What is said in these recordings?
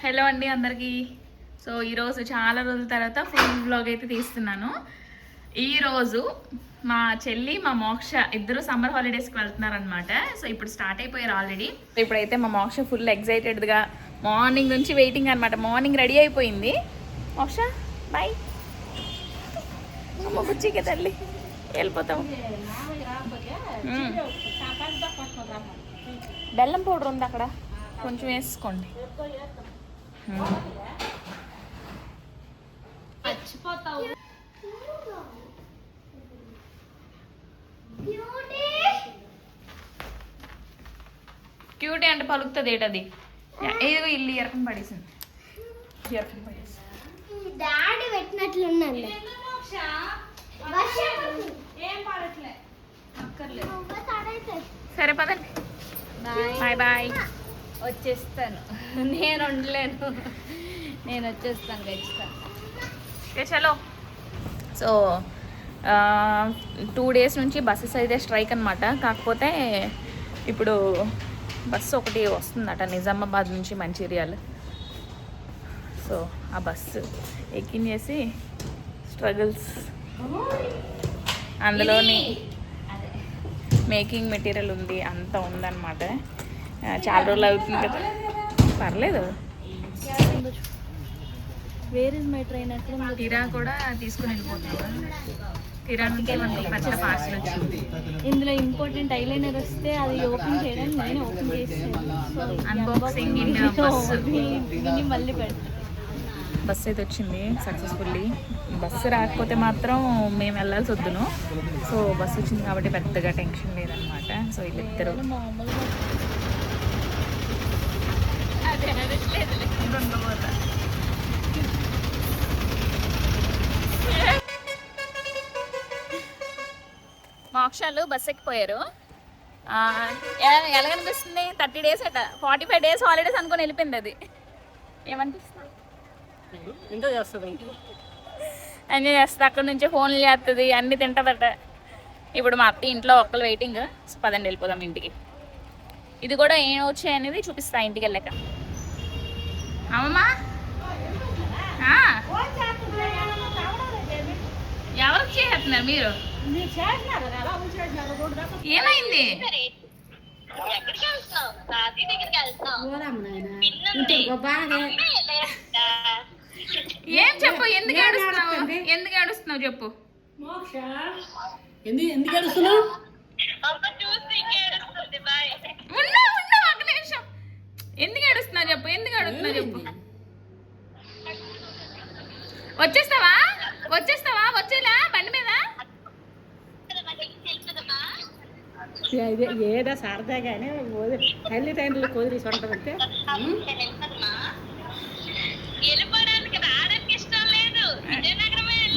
Hello అండి అందరికీ. So ఈరోజు చాలా రోజుల తర్వాత ఫుల్ వ్లాగ్ అయితే తీస్తున్నాను. ఈరోజు మా చెల్లి మా మోక్ష ఇద్దరు సమ్మర్ హాలిడేస్కి వెళ్తున్నారనమాట. సో ఇప్పుడు స్టార్ట్ అయిపోయారు ఆల్రెడీ. ఇప్పుడైతే మా మోక్ష ఫుల్ ఎక్సైటెడ్గా మార్నింగ్ నుంచి వెయిటింగ్ అనమాట. మార్నింగ్ రెడీ అయిపోయింది. మోక్ష బాయ్. అమ్మ బుచ్చికే తల్లి వెళ్ళిపోతాము. బెల్లం పౌడర్ ఉంది అక్కడ, కొంచెం వేసుకోండి. క్యూటీ అంటే పలుకుతుంది ఏంటది? ఏదో ఇల్లు ఎరకం పడేసింది. డాడీ పెట్టినట్లున్నాను. సరే పదండి. Bye bye. వచ్చేస్తాను, నేను ఉండలేను, నేను వచ్చేస్తాను ఖచ్చితంగా. చలో. సో 2 డేస్ నుంచి బస్సెస్ అయితే స్ట్రైక్ అనమాట. కాకపోతే ఇప్పుడు బస్సు ఒకటి వస్తుందట నిజామాబాద్ నుంచి మంచిర్యాల. సో ఆ బస్సు ఎక్కించేసి స్ట్రగుల్స్, అందులోని మేకింగ్ మెటీరియల్ ఉంది, అంతా ఉందన్నమాట. చాలా రోజులు అవుతుంది కదా, పర్లేదు. Where is my train? కిరా కూడా తీసుకుని వెళ్ళిపోతున్నాం. కిరా నుంచి మనకి పెద్ద పార్సల్ వచ్చింది. ఇందులో ఇంపార్టెంట్ ఐలైనర్ వస్తే అది ఓపెన్ చేయడానికి నేను ఓపెన్ చేస్తాను. Unboxing in bus. మళ్ళీ పెడతాను. బస్సు అయితే వచ్చింది సక్సెస్ఫుల్లీ. బస్సు రాకపోతే మాత్రం మేము వెళ్ళాల్సి వద్దును. సో బస్సు వచ్చింది కాబట్టి పెద్దగా టెన్షన్ లేదనమాట. సో వీళ్ళిద్దరు మోక్షాలు బస్ ఎక్కిపోయారు. ఎలా కనిపిస్తుంది? 30 డేస్ అట, 45 డేస్ హాలిడేస్ అనుకుని వెళ్ళిపోయింది. అది ఏమనిపిస్తుంది? ఎంజాయ్ చేస్తుంది. అక్కడ నుంచి ఫోన్లు చేస్తుంది, అన్నీ తింటుందట. ఇప్పుడు మా అత్త ఇంట్లో ఒక్కరు వెయిటింగ్. పదండి వెళ్ళిపోదాం ఇంటికి. ఇది కూడా ఏం వచ్చాయి అనేది చూపిస్తా ఇంటికి వెళ్ళాక. అమ్మమ్మా ఎవరికి చేస్తున్నారు మీరు? ఏమైంది? ఏం చెప్పు, ఎందుకు ఏడుస్తున్నావు? ఎందుకు ఏడుస్తున్నావు చెప్పు. ఎందుకు ఏడుస్తున్నావు? ఒక నిమిషం. ఎందుకు ఏడుస్తున్నావు చెప్పు, ఎందుకు ఏడుస్తున్నావు చెప్పు. వచ్చేస్తావా? వచ్చేలా బండి మీద? ఏదో సరదాగానే తల్లిదండ్రులు కుదిరి సొంటమంటే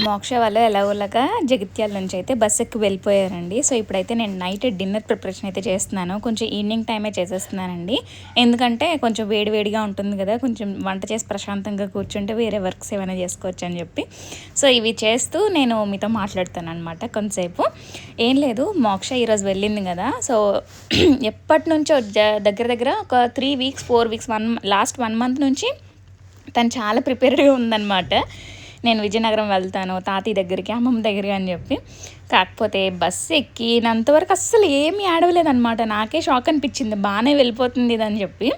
మోక్ష వాళ్ళు ఎలాగోలాగా జగిత్యాల నుంచి అయితే బస్ ఎక్కి వెళ్ళిపోయారండి. సో ఇప్పుడైతే నేను నైట్ డిన్నర్ ప్రిపరేషన్ అయితే చేస్తున్నాను. కొంచెం ఈవినింగ్ టైమే చేసేస్తున్నానండి. ఎందుకంటే కొంచెం వేడివేడిగా ఉంటుంది కదా, కొంచెం వంట చేసి ప్రశాంతంగా కూర్చుంటే వేరే వర్క్స్ ఏమైనా చేసుకోవచ్చు అని చెప్పి. సో ఇవి చేస్తూ నేను మీతో మాట్లాడుతాను అనమాట కొంతసేపు. ఏం లేదు, మోక్ష ఈరోజు వెళ్ళింది కదా. సో ఎప్పటి నుంచో దగ్గర ఒక 3 వీక్స్ 4 వీక్స్ లాస్ట్ 1 మంత్ నుంచి తను చాలా ప్రిపేర్డ్గా ఉందన్నమాట. నేను విజయనగరం వెళ్తాను తాతయ్య దగ్గరికి, అమ్మమ్మ దగ్గరికి అని చెప్పి. కాకపోతే బస్సు ఎక్కినంతవరకు అస్సలు ఏమీ ఆడవలేదన్నమాట. నాకే షాక్ అనిపించింది, బాగానే వెళ్ళిపోతుంది ఇదని చెప్పి.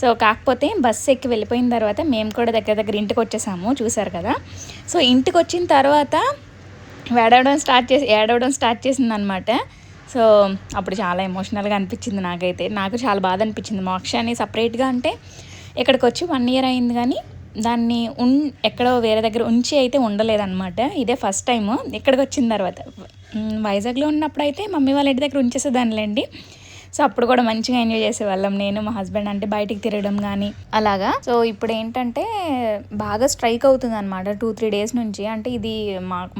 సో కాకపోతే బస్సు ఎక్కి వెళ్ళిపోయిన తర్వాత మేము కూడా దగ్గర ఇంటికి వచ్చేసాము, చూసారు కదా. సో ఇంటికి వచ్చిన తర్వాత ఏడవడం స్టార్ట్ చేసిందనమాట. సో అప్పుడు చాలా ఎమోషనల్గా అనిపించింది నాకైతే. నాకు చాలా బాధ అనిపించింది. మోక్షాన్ని సపరేట్గా అంటే ఇక్కడికి వచ్చి 1 ఇయర్ అయింది, కానీ దాన్ని ఎక్కడో వేరే దగ్గర ఉంచి అయితే ఉండలేదన్నమాట. ఇదే ఫస్ట్ టైము ఇక్కడికి వచ్చిన తర్వాత. వైజాగ్లో ఉన్నప్పుడు అయితే మమ్మీ వాళ్ళ ఇంటి దగ్గర ఉంచేసేదానిలేండి. సో అప్పుడు కూడా మంచిగా ఎంజాయ్ చేసేవాళ్ళం, నేను మా హస్బెండ్. అంటే బయటికి తిరగడం కానీ అలాగా. సో ఇప్పుడు ఏంటంటే బాగా స్ట్రైక్ అవుతుంది అనమాట 2-3 డేస్ నుంచి. అంటే ఇది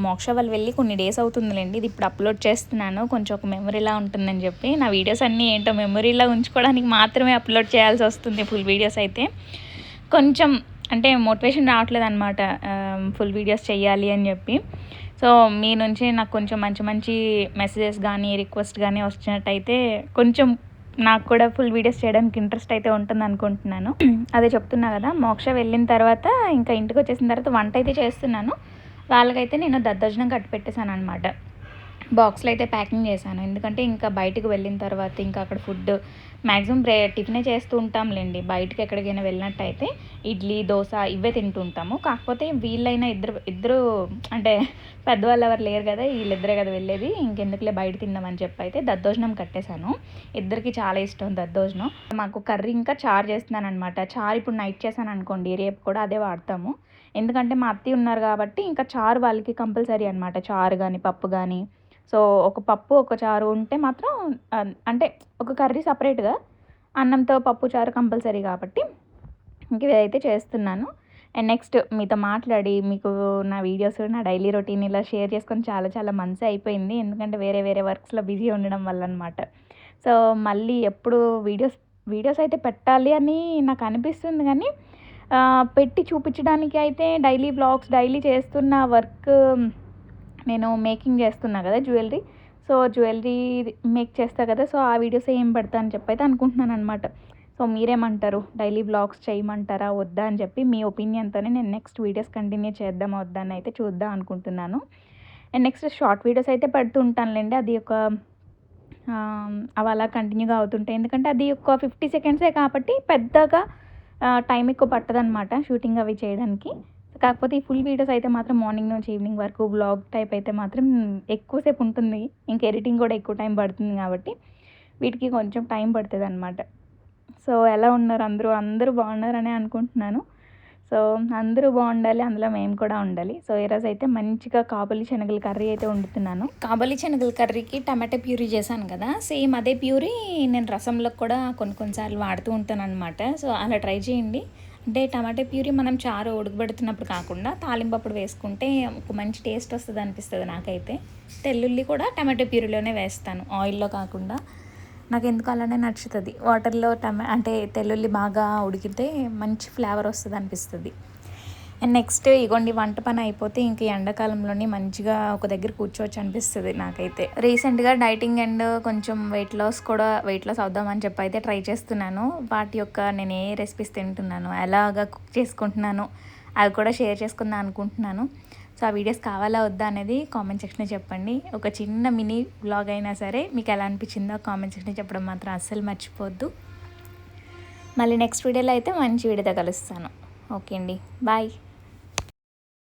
మోక్ష వాళ్ళు వెళ్ళి కొన్ని డేస్ అవుతుందిలేండి. ఇది ఇప్పుడు అప్లోడ్ చేస్తున్నాను, కొంచెం ఒక మెమరీలా ఉంటుందని చెప్పి. నా వీడియోస్ అన్నీ ఏంటో మెమరీలా ఉంచుకోవడానికి మాత్రమే అప్లోడ్ చేయాల్సి వస్తుంది. ఫుల్ వీడియోస్ అయితే కొంచెం అంటే మోటివేషన్ రావట్లేదు అనమాట ఫుల్ వీడియోస్ చేయాలి అని చెప్పి. సో మీ నుంచి నాకు కొంచెం మంచి మంచి మెసేజెస్ కానీ రిక్వెస్ట్ కానీ వచ్చినట్టయితే కొంచెం నాకు కూడా ఫుల్ వీడియోస్ చేయడానికి ఇంట్రెస్ట్ అయితే ఉంటుంది అనుకుంటున్నాను. అదే చెప్తున్నా కదా, మోక్ష వెళ్ళిన తర్వాత ఇంకా ఇంటికి వచ్చేసిన తర్వాత వంట అయితే చేస్తున్నాను. వాళ్ళకైతే నేను దద్దోజనం కట్టి పెట్టేశాను అనమాట. బాక్స్లో అయితే ప్యాకింగ్ చేశాను. ఎందుకంటే ఇంకా బయటకు వెళ్ళిన తర్వాత ఇంకా అక్కడ ఫుడ్ మ్యాక్సిమం టిఫినే చేస్తూ ఉంటాంలేండి. బయటకు ఎక్కడికైనా వెళ్ళినట్టయితే ఇడ్లీ దోశ ఇవే తింటుంటాము. కాకపోతే వీళ్ళైనా ఇద్దరు అంటే పెద్దవాళ్ళు ఎవరు లేరు కదా, వీళ్ళిద్దరే కదా వెళ్ళేది, ఇంకెందుకులే బయట తిన్నామని చెప్పి అయితే దద్దోజనం కట్టేశాను. ఇద్దరికి చాలా ఇష్టం దద్దోజనం. మాకు కర్రీ ఇంకా చారు చేస్తున్నాను అనమాట. చారు ఇప్పుడు నైట్ చేశాను అనుకోండి, రేపు కూడా అదే వాడతాము. ఎందుకంటే మా అత్తయ్య ఉన్నారు కాబట్టి ఇంకా చారు వాళ్ళకి కంపల్సరీ అనమాట. చారు కానీ పప్పు కానీ. సో ఒక పప్పు ఒక చారు ఉంటే మాత్రం అంటే ఒక కర్రీ సపరేట్గా, అన్నంతో పప్పు చారు కంపల్సరీ కాబట్టి ఇంక ఇదైతే చేస్తున్నాను. అండ్ నెక్స్ట్ మీతో మాట్లాడి మీకు నా వీడియోస్ నా డైలీ రొటీన్ ఇలా షేర్ చేసుకొని చాలా చాలా మంత్స్ అయిపోయింది. ఎందుకంటే వేరే వేరే వర్క్స్లో బిజీ ఉండడం వల్ల అనమాట. సో మళ్ళీ ఎప్పుడు వీడియోస్ అయితే పెట్టాలి అని నాకు అనిపిస్తుంది, కానీ పెట్టి చూపించడానికి అయితే డైలీ బ్లాగ్స్ డైలీ చేస్తున్న వర్క్ నేను మేకింగ్ చేస్తున్నా కదా జ్యువెలరీ. సో జ్యువెలరీ మేక్ చేస్తా కదా, సో ఆ వీడియోస్ ఏం పెడతా అని చెప్పి అయితే అనుకుంటున్నాను అనమాట. సో మీరేమంటారు, డైలీ బ్లాగ్స్ చేయమంటారా వద్దా అని చెప్పి మీ ఒపీనియన్తోనే నేను నెక్స్ట్ వీడియోస్ కంటిన్యూ చేద్దామా వద్దా అని అయితే చూద్దాం అనుకుంటున్నాను. అండ్ నెక్స్ట్ షార్ట్ వీడియోస్ అయితే పెడుతూ ఉంటానులేండి. అది అవి అలా కంటిన్యూగా అవుతుంటాయి. ఎందుకంటే అది ఒక 50 సెకండ్సే కాబట్టి పెద్దగా టైం ఎక్కువ పట్టదనమాట షూటింగ్ అవి చేయడానికి. కాకపోతే ఈ ఫుల్ వీడియోస్ అయితే మాత్రం మార్నింగ్ నుంచి ఈవినింగ్ వరకు వ్లాగ్ టైప్ అయితే మాత్రం ఎక్కువసేపు ఉంటుంది. ఇంకా ఎడిటింగ్ కూడా ఎక్కువ టైం పడుతుంది కాబట్టి వీటికి కొంచెం టైం పడుతుంది అనమాట. సో ఎలా ఉన్నారు అందరూ బాగున్నారని అనుకుంటున్నాను. సో అందరూ బాగుండాలి, అందులో మేము కూడా ఉండాలి. సో ఈరోజు అయితే మంచిగా కాబూలి శనగల కర్రీ అయితే వండుతున్నాను. కాబూలి శనగల కర్రీకి టమాటా ప్యూరీ చేశాను కదా, సేమ్ అదే ప్యూరీ నేను రసంలో కూడా కొన్నిసార్లు వాడుతూ ఉంటాను అనమాట. సో అలా ట్రై చేయండి. అంటే టమాటా ప్యూరీ మనం చారు ఉడకబెడుతున్నప్పుడు కాకుండా తాలింపప్పుడు వేసుకుంటే ఒక మంచి టేస్ట్ వస్తుంది అనిపిస్తుంది నాకైతే. తెల్లుల్లి కూడా టమాటా ప్యూరీలోనే వేస్తాను, ఆయిల్లో కాకుండా. నాకు ఎందుకు అలానే నచ్చుతుంది. వాటర్లో అంటే తెల్లుల్లి బాగా ఉడికితే మంచి ఫ్లేవర్ వస్తుంది అనిపిస్తుంది. అండ్ నెక్స్ట్ ఇగోండి వంట పని అయిపోతే ఇంక ఎండాకాలంలోనే మంచిగా ఒక దగ్గర కూర్చోవచ్చు అనిపిస్తుంది నాకైతే. రీసెంట్గా డైటింగ్ అండ్ కొంచెం వెయిట్ లాస్ అవుదామని చెప్పి అయితే ట్రై చేస్తున్నాను. వాటి యొక్క నేను ఏ రెసిపీస్ తింటున్నాను, ఎలాగా కుక్ చేసుకుంటున్నాను అవి కూడా షేర్ చేసుకుందాం అనుకుంటున్నాను. సో ఆ వీడియోస్ కావాలా వద్దా అనేది కామెంట్ సెక్షన్లో చెప్పండి. ఒక చిన్న మినీ వ్లాగ్ అయినా సరే మీకు ఎలా అనిపించిందో కామెంట్ సెక్షన్లో చెప్పడం మాత్రం అస్సలు మర్చిపోవద్దు. మళ్ళీ నెక్స్ట్ వీడియోలో అయితే మంచి వీడియోతో కలుస్తాను. ఓకే అండి, బాయ్.